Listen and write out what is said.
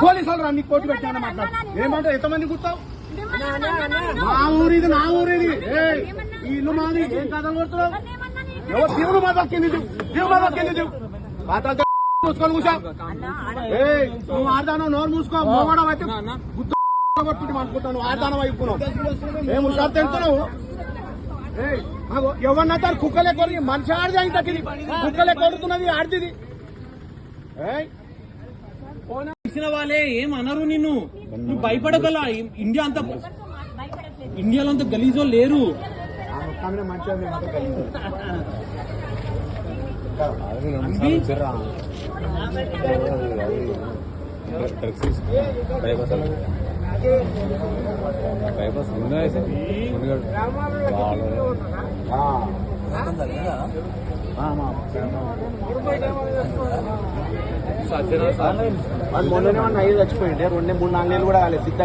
police వాళ్ళు అన్ని court పెట్టాను మాట్లాడు ఏమంటారు ఎంతమంది గుర్తావు మా ఊరు ఇది నా ఊరు ఇది ఈ ఇల్లు మాది ఏం కథలు కొడుతున్నావు ఎవరు దేవుడు మా దక్కింది దేవుడు మా దక్కింది పాత్రలు మూసుకొని కూర్చో నువ్వు ఆడదానం నోరు మూసుకో మోగడం అయితే గుర్తు కొట్టుకుంటే అనుకుంటాను ఆడదానం అయిపోయినావు ఏం హుషారు తెలుస్తున్నావు ఎవరన్నా తాను కుక్కలే కొరికి మనిషి ఆడిది అయిన తగ్గింది కుక్కలే కొడుతున్నది ఆడిది ఇచ్చిన వాళ్ళే ఏం అనరు నిన్ను నువ్వు భయపడగల ఇండియాలో అంత గలీజో లేరు మొన్ననే 5 చచ్చిపోయింది 2-3-4 నెలలు కూడా కాలేదు సిద్ధ